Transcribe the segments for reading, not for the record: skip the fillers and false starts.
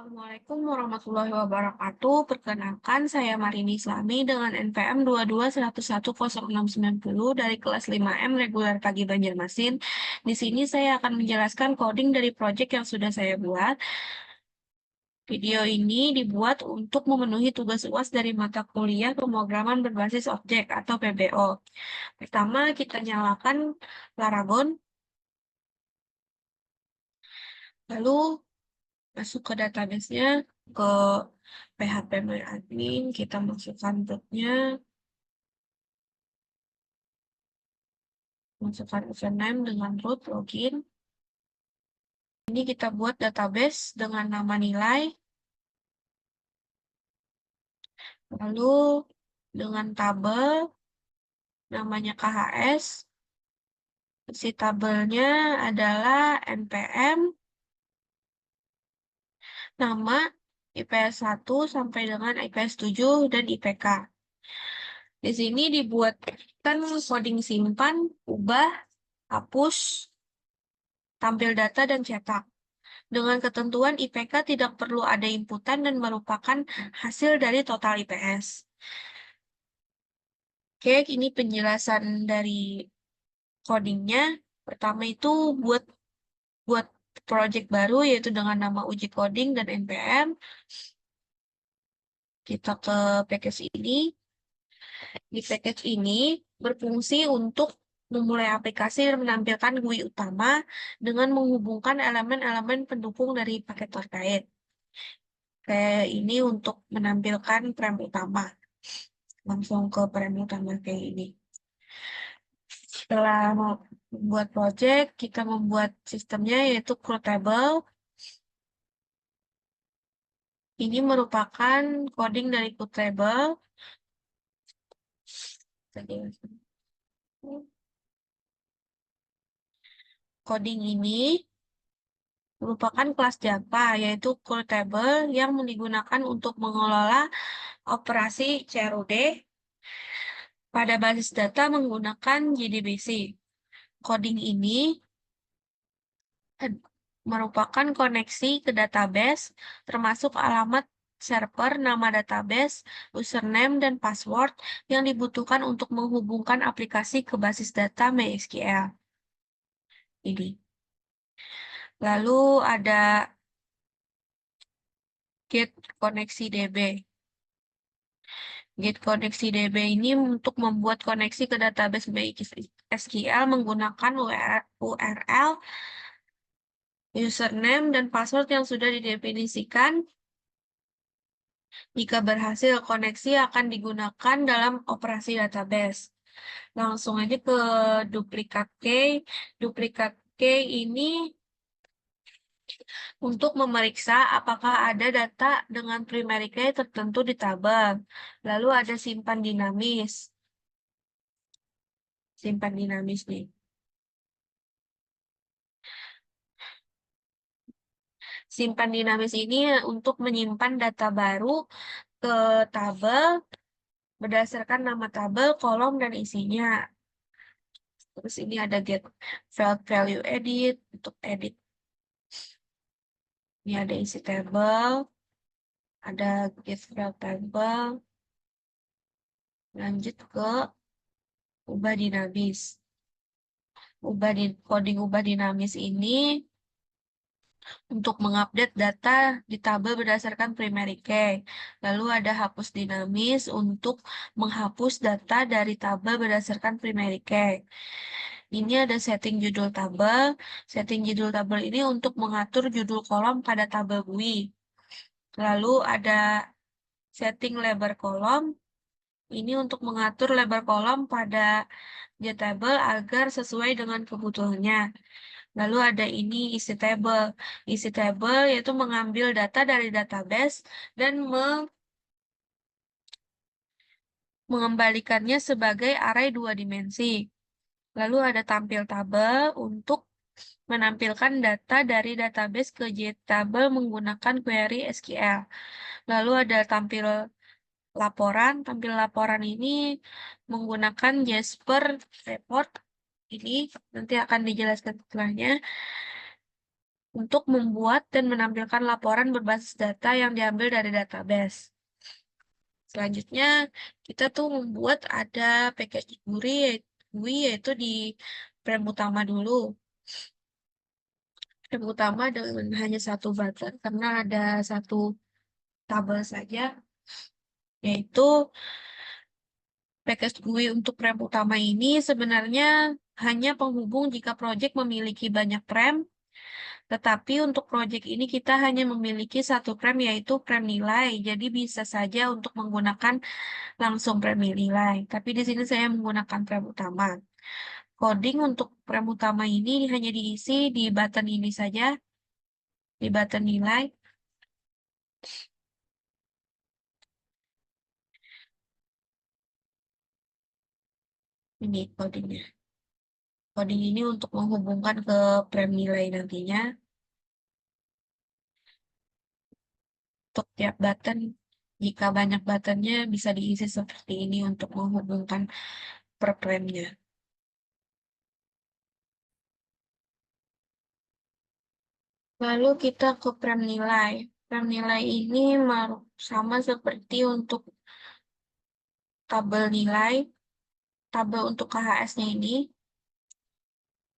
Assalamualaikum warahmatullahi wabarakatuh. Perkenalkan, saya Marini Islami dengan NPM 22111060 dari kelas 5M reguler pagi Banjarmasin. Di sini saya akan menjelaskan coding dari proyek yang sudah saya buat. Video ini dibuat untuk memenuhi tugas UAS dari mata kuliah pemrograman berbasis objek atau PBO. Pertama, kita nyalakan Laragon, lalu masuk ke database-nya, ke php-admin, kita masukkan rootnya, masukkan username dengan root, login. Ini kita buat database dengan nama nilai, lalu dengan tabel, namanya KHS, isi tabelnya adalah NPM, nama, IPS 1 sampai dengan IPS 7, dan IPK. Di sini dibuatkan coding simpan, ubah, hapus, tampil data, dan cetak. Dengan ketentuan IPK tidak perlu ada inputan dan merupakan hasil dari total IPS. Oke, ini penjelasan dari codingnya. Pertama itu buat buat project baru yaitu dengan nama uji coding dan NPM. Kita ke package ini. Di package ini berfungsi untuk memulai aplikasi dan menampilkan GUI utama dengan menghubungkan elemen-elemen pendukung dari paket terkait. Kayak ini untuk menampilkan frame utama. Langsung ke frame utama kayak ini. Setelah membuat project, kita membuat sistemnya yaitu Cruitable. Ini merupakan coding dari Cruitable. Coding ini merupakan kelas Java, yaitu Cruitable yang digunakan untuk mengelola operasi CRUD pada basis data menggunakan JDBC. Coding ini merupakan koneksi ke database, termasuk alamat server, nama database, username, dan password yang dibutuhkan untuk menghubungkan aplikasi ke basis data MySQL. Ini. Lalu ada get koneksi DB. Get koneksi DB ini untuk membuat koneksi ke database MySQL menggunakan URL, username, dan password yang sudah didefinisikan. Jika berhasil, koneksi akan digunakan dalam operasi database. Langsung aja ke duplikat key. Duplikat key ini untuk memeriksa apakah ada data dengan primary key tertentu di tabel. Lalu ada simpan dinamis. Simpan dinamis nih. Simpan dinamis ini untuk menyimpan data baru ke tabel berdasarkan nama tabel, kolom, dan isinya. Terus ini ada get value edit untuk edit. Ini ada isi tabel, ada get value table. Lanjut ke ubah dinamis. Coding ubah dinamis ini untuk mengupdate data di tabel berdasarkan primary key. Lalu ada hapus dinamis untuk menghapus data dari tabel berdasarkan primary key. Ini ada setting judul tabel. Setting judul tabel ini untuk mengatur judul kolom pada tabel GUI. Lalu ada setting lebar kolom. Ini untuk mengatur lebar kolom pada JTable agar sesuai dengan kebutuhannya. Lalu ada ini isi table. Isi table yaitu mengambil data dari database dan mengembalikannya sebagai array 2 dimensi. Lalu ada tampil tabel untuk menampilkan data dari database ke JTable menggunakan query SQL. Lalu ada tampil laporan. Tampil laporan ini menggunakan Jasper Report. Ini nanti akan dijelaskan setelahnya. untuk membuat dan menampilkan laporan berbasis data yang diambil dari database. Selanjutnya, kita tuh membuat ada package GUI yaitu di frame utama dulu. Frame utama dengan hanya satu button karena ada satu tabel saja, yaitu package GUI untuk frame utama ini sebenarnya hanya penghubung jika project memiliki banyak frame. Tetapi untuk proyek ini kita hanya memiliki satu frame yaitu frame nilai. Jadi bisa saja untuk menggunakan langsung frame nilai. Tapi di sini saya menggunakan frame utama. Coding untuk frame utama ini hanya diisi di button ini saja, di button nilai. Ini codingnya. Coding ini untuk menghubungkan ke frame nilai nantinya. Untuk tiap button, jika banyak buttonnya bisa diisi seperti ini untuk menghubungkan per frame-nya. Lalu kita ke frame nilai. Frame nilai ini sama seperti untuk tabel nilai, tabel untuk KHS-nya ini,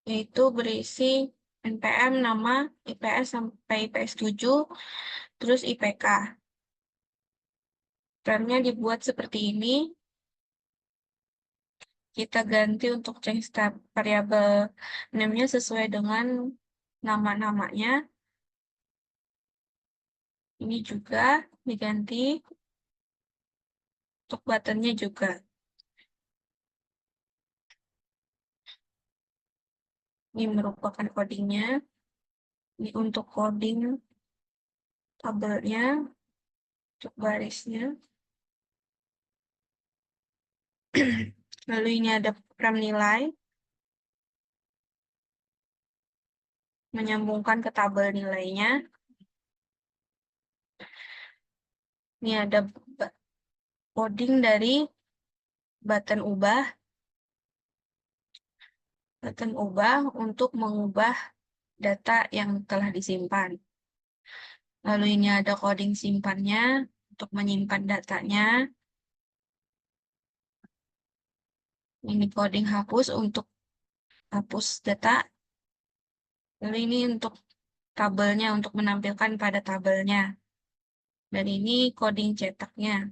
yaitu berisi NPM, nama, IPS sampai IPS 7, terus IPK. Frame-nya dibuat seperti ini. Kita ganti untuk change tab variabel name-nya sesuai dengan nama-namanya. Ini juga diganti untuk buttonnya juga. Ini merupakan codingnya. Ini untuk coding tabelnya, untuk barisnya. Lalu ini ada program nilai, menyambungkan ke tabel nilainya. Ini ada coding dari button ubah untuk mengubah data yang telah disimpan. Lalu ini ada coding simpannya untuk menyimpan datanya. Ini coding hapus untuk hapus data. Lalu ini untuk tabelnya, untuk menampilkan pada tabelnya. Dan ini coding cetaknya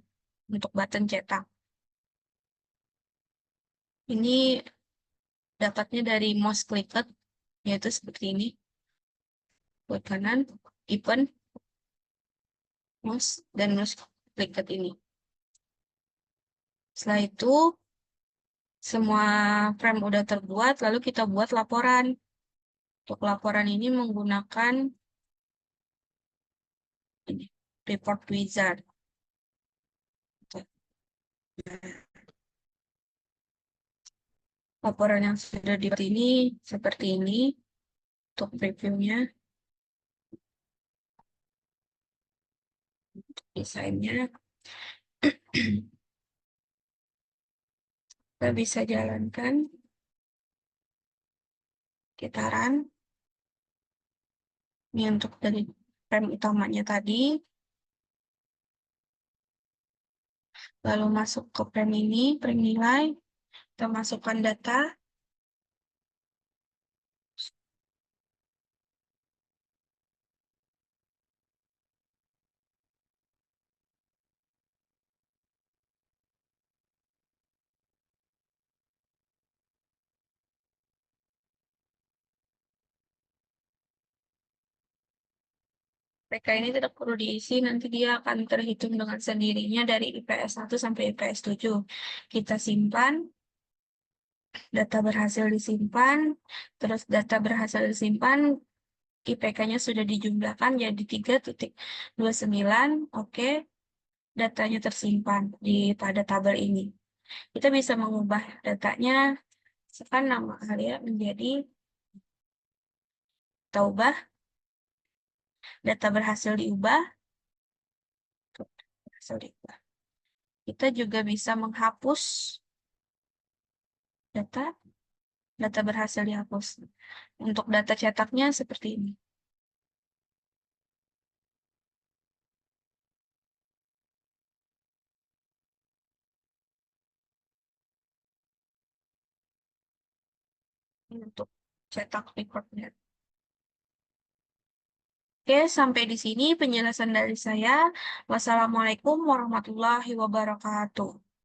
untuk button cetak. Ini dapatnya dari mouse clicked, yaitu seperti ini. Buat kanan, event, mouse, dan mouse clicked ini. Setelah itu, semua frame udah terbuat, lalu kita buat laporan. Untuk laporan ini menggunakan ini, report wizard. Laporan yang sudah dibuat ini seperti ini untuk previewnya, desainnya. Kita bisa jalankan, kita run. Ini untuk dari frame utamanya tadi. Lalu masuk ke frame ini, frame nilai. Kita masukkan data. PK ini tidak perlu diisi, nanti dia akan terhitung dengan sendirinya dari IPS 1 sampai IPS 7. Kita simpan, data berhasil disimpan, terus data berhasil disimpan, IPK-nya sudah dijumlahkan jadi 3.29, oke, datanya tersimpan pada tabel ini. Kita bisa mengubah datanya, misalkan nama kalian menjadi, kita ubah, data berhasil diubah, kita juga bisa menghapus data berhasil dihapus. Untuk data cetaknya seperti ini. untuk cetak recordnya. Oke, sampai di sini penjelasan dari saya. Wassalamualaikum warahmatullahi wabarakatuh.